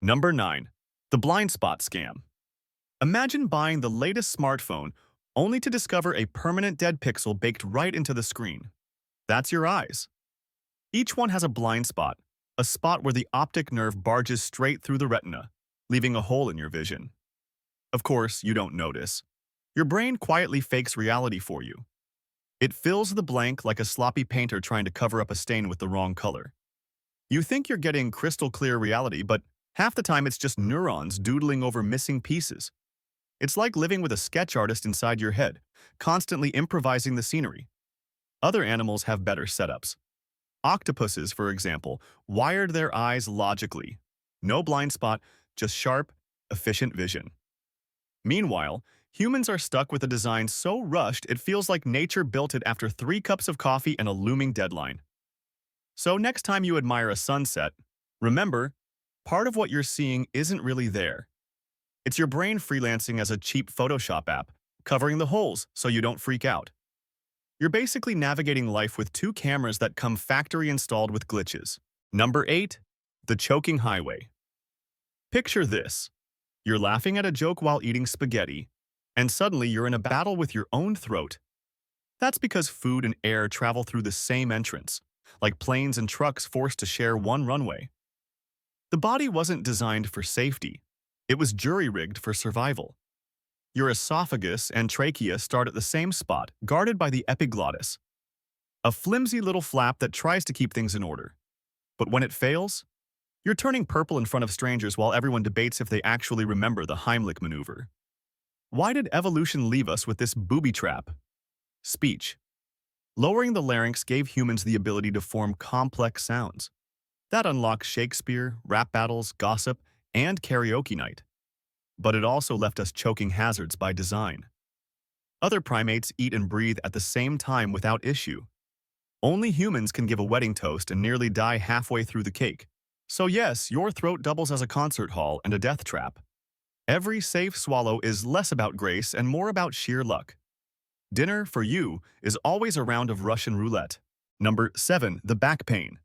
Number 9. The blind spot scam. Imagine buying the latest smartphone only to discover a permanent dead pixel baked right into the screen. That's your eyes. Each one has a blind spot, a spot where the optic nerve barges straight through the retina, leaving a hole in your vision. Of course, you don't notice. Your brain quietly fakes reality for you. It fills the blank like a sloppy painter trying to cover up a stain with the wrong color. You think you're getting crystal clear reality, but half the time it's just neurons doodling over missing pieces. It's like living with a sketch artist inside your head, constantly improvising the scenery. Other animals have better setups. Octopuses, for example, wired their eyes logically. No blind spot, just sharp, efficient vision. Meanwhile, humans are stuck with a design so rushed it feels like nature built it after 3 cups of coffee and a looming deadline. So next time you admire a sunset, remember, part of what you're seeing isn't really there. It's your brain freelancing as a cheap Photoshop app, covering the holes so you don't freak out. You're basically navigating life with 2 cameras that come factory installed with glitches. Number 8. The choking highway. Picture this. You're laughing at a joke while eating spaghetti, and suddenly you're in a battle with your own throat. That's because food and air travel through the same entrance, like planes and trucks forced to share one runway. The body wasn't designed for safety. It was jury-rigged for survival. Your esophagus and trachea start at the same spot, guarded by the epiglottis, a flimsy little flap that tries to keep things in order. But when it fails, you're turning purple in front of strangers while everyone debates if they actually remember the Heimlich maneuver. Why did evolution leave us with this booby trap? Speech. Lowering the larynx gave humans the ability to form complex sounds. That unlocked Shakespeare, rap battles, gossip, and karaoke night. But it also left us choking hazards by design. Other primates eat and breathe at the same time without issue. Only humans can give a wedding toast and nearly die halfway through the cake. So yes, your throat doubles as a concert hall and a death trap. Every safe swallow is less about grace and more about sheer luck. Dinner, for you, is always a round of Russian roulette. Number 7. The back pain.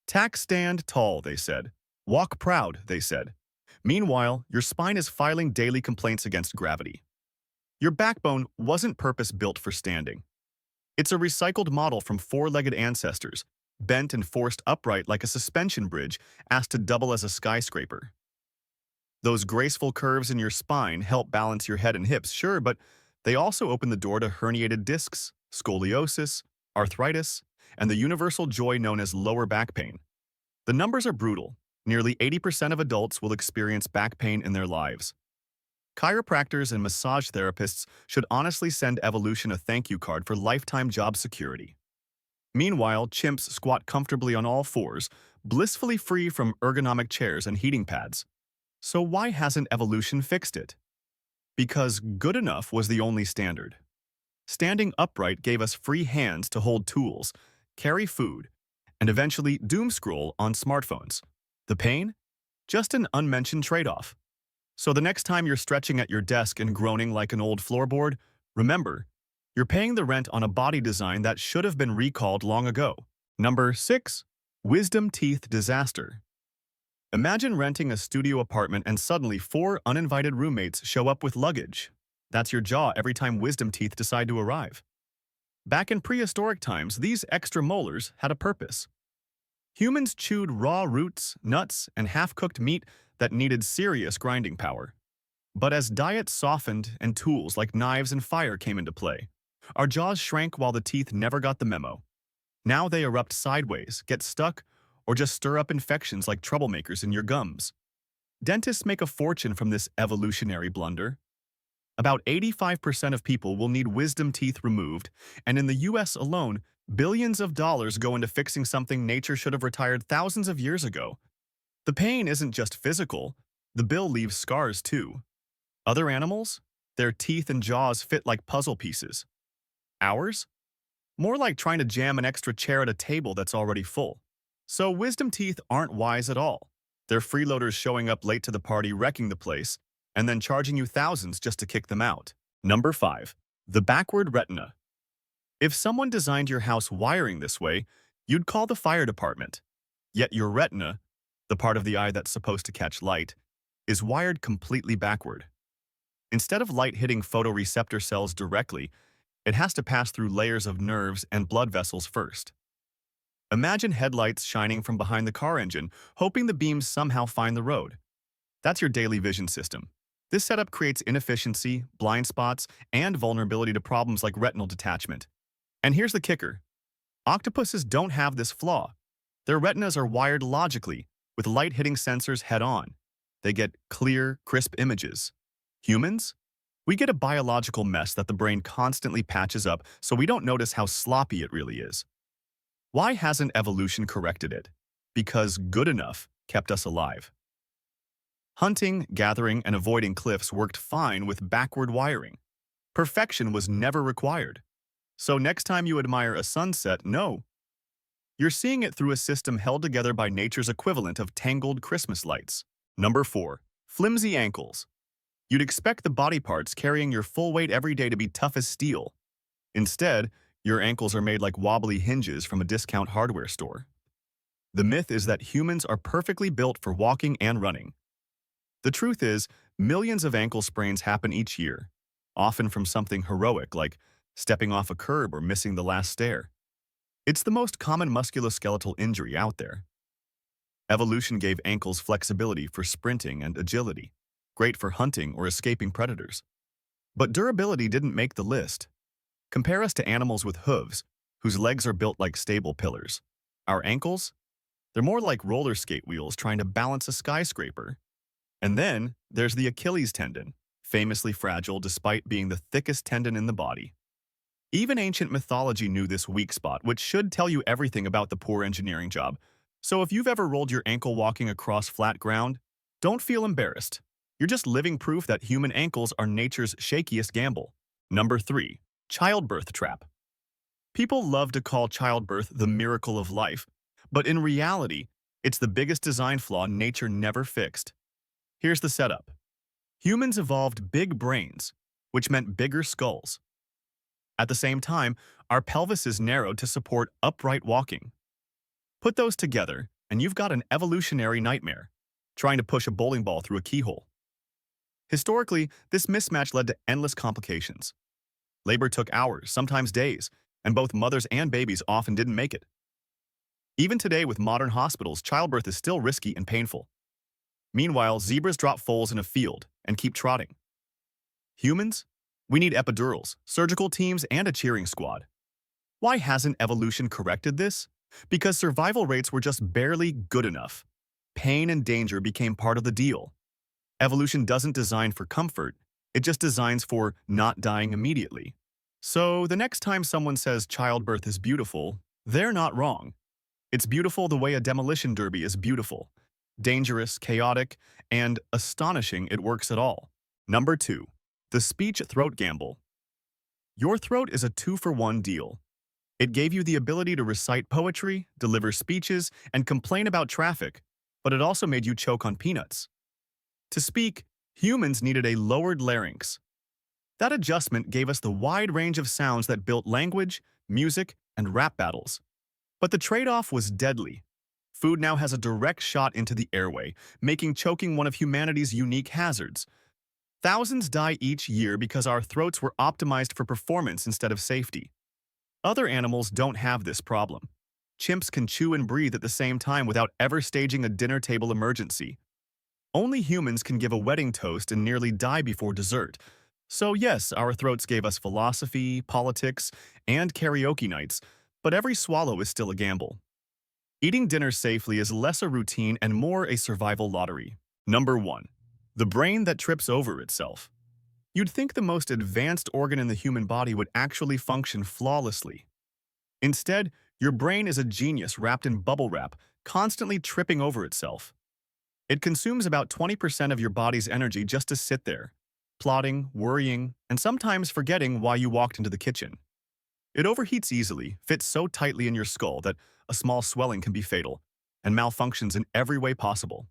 Tack stand tall, they said. Walk proud, they said. Meanwhile, your spine is filing daily complaints against gravity. Your backbone wasn't purpose-built for standing. It's a recycled model from 4-legged ancestors, bent and forced upright like a suspension bridge asked to double as a skyscraper. Those graceful curves in your spine help balance your head and hips, sure, but they also open the door to herniated discs, scoliosis, arthritis, and the universal joy known as lower back pain. The numbers are brutal. Nearly 80% of adults will experience back pain in their lives. Chiropractors and massage therapists should honestly send evolution a thank you card for lifetime job security. Meanwhile, chimps squat comfortably on all fours, blissfully free from ergonomic chairs and heating pads. So why hasn't evolution fixed it? Because good enough was the only standard. Standing upright gave us free hands to hold tools, carry food, and eventually doom scroll on smartphones. The pain? Just an unmentioned trade-off. So the next time you're stretching at your desk and groaning like an old floorboard, remember, you're paying the rent on a body design that should have been recalled long ago. Number 6. Wisdom teeth disaster. Imagine renting a studio apartment and suddenly 4 uninvited roommates show up with luggage. That's your jaw every time wisdom teeth decide to arrive. Back in prehistoric times, these extra molars had a purpose. Humans chewed raw roots, nuts, and half-cooked meat that needed serious grinding power. But as diets softened and tools like knives and fire came into play, our jaws shrank while the teeth never got the memo. Now they erupt sideways, get stuck, or just stir up infections like troublemakers in your gums. Dentists make a fortune from this evolutionary blunder. About 85% of people will need wisdom teeth removed, and in the US alone, billions of dollars go into fixing something nature should have retired thousands of years ago. The pain isn't just physical, the bill leaves scars too. Other animals? Their teeth and jaws fit like puzzle pieces. Ours? More like trying to jam an extra chair at a table that's already full. So wisdom teeth aren't wise at all. They're freeloaders showing up late to the party, wrecking the place, and then charging you thousands just to kick them out. Number 5. The backward retina. If someone designed your house wiring this way, you'd call the fire department. Yet your retina, the part of the eye that's supposed to catch light, is wired completely backward. Instead of light hitting photoreceptor cells directly, it has to pass through layers of nerves and blood vessels first. Imagine headlights shining from behind the car engine, hoping the beams somehow find the road. That's your daily vision system. This setup creates inefficiency, blind spots, and vulnerability to problems like retinal detachment. And here's the kicker. Octopuses don't have this flaw. Their retinas are wired logically, with light-hitting sensors head-on. They get clear, crisp images. Humans? We get a biological mess that the brain constantly patches up so we don't notice how sloppy it really is. Why hasn't evolution corrected it? Because good enough kept us alive. Hunting, gathering, and avoiding cliffs worked fine with backward wiring. Perfection was never required. So next time you admire a sunset, no. You're seeing it through a system held together by nature's equivalent of tangled Christmas lights. Number 4. Flimsy ankles. You'd expect the body parts carrying your full weight every day to be tough as steel. Instead, your ankles are made like wobbly hinges from a discount hardware store. The myth is that humans are perfectly built for walking and running. The truth is, millions of ankle sprains happen each year, often from something heroic like stepping off a curb or missing the last stair. It's the most common musculoskeletal injury out there. Evolution gave ankles flexibility for sprinting and agility, great for hunting or escaping predators. But durability didn't make the list. Compare us to animals with hooves, whose legs are built like stable pillars. Our ankles? They're more like roller skate wheels trying to balance a skyscraper. And then there's the Achilles tendon, famously fragile despite being the thickest tendon in the body. Even ancient mythology knew this weak spot, which should tell you everything about the poor engineering job. So if you've ever rolled your ankle walking across flat ground, don't feel embarrassed. You're just living proof that human ankles are nature's shakiest gamble. Number 3. Childbirth Trap. People love to call childbirth the miracle of life, but in reality, it's the biggest design flaw nature never fixed. Here's the setup. Humans evolved big brains, which meant bigger skulls. At the same time, our pelvis is narrowed to support upright walking. Put those together, and you've got an evolutionary nightmare, trying to push a bowling ball through a keyhole. Historically, this mismatch led to endless complications. Labor took hours, sometimes days, and both mothers and babies often didn't make it. Even today, with modern hospitals, childbirth is still risky and painful. Meanwhile, zebras drop foals in a field and keep trotting. Humans? We need epidurals, surgical teams, and a cheering squad. Why hasn't evolution corrected this? Because survival rates were just barely good enough. Pain and danger became part of the deal. Evolution doesn't design for comfort, it just designs for not dying immediately. So the next time someone says childbirth is beautiful, they're not wrong. It's beautiful the way a demolition derby is beautiful. Dangerous, chaotic, and astonishing it works at all. Number 2. The speech throat gamble. Your throat is a 2-for-1 deal. It gave you the ability to recite poetry, deliver speeches, and complain about traffic, but it also made you choke on peanuts. To speak, humans needed a lowered larynx. That adjustment gave us the wide range of sounds that built language, music, and rap battles. But the trade-off was deadly. Food now has a direct shot into the airway, making choking one of humanity's unique hazards. Thousands die each year because our throats were optimized for performance instead of safety. Other animals don't have this problem. Chimps can chew and breathe at the same time without ever staging a dinner table emergency. Only humans can give a wedding toast and nearly die before dessert. So yes, our throats gave us philosophy, politics, and karaoke nights, but every swallow is still a gamble. Eating dinner safely is less a routine and more a survival lottery. Number 1. The brain that trips over itself. You'd think the most advanced organ in the human body would actually function flawlessly. Instead, your brain is a genius wrapped in bubble wrap, constantly tripping over itself. It consumes about 20% of your body's energy just to sit there, plotting, worrying, and sometimes forgetting why you walked into the kitchen. It overheats easily, fits so tightly in your skull that a small swelling can be fatal, and malfunctions in every way possible.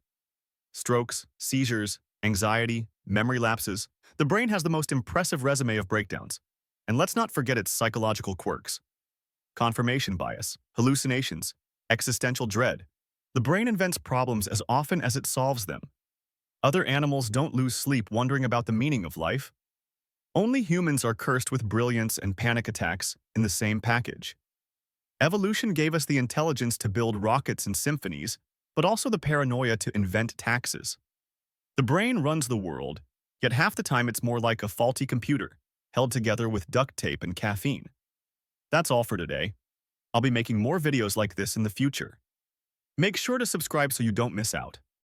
Strokes, seizures, anxiety, memory lapses. The brain has the most impressive resume of breakdowns. And let's not forget its psychological quirks. Confirmation bias, hallucinations, existential dread. The brain invents problems as often as it solves them. Other animals don't lose sleep wondering about the meaning of life. Only humans are cursed with brilliance and panic attacks in the same package. Evolution gave us the intelligence to build rockets and symphonies, but also the paranoia to invent taxes. The brain runs the world, yet half the time it's more like a faulty computer, held together with duct tape and caffeine. That's all for today. I'll be making more videos like this in the future. Make sure to subscribe so you don't miss out.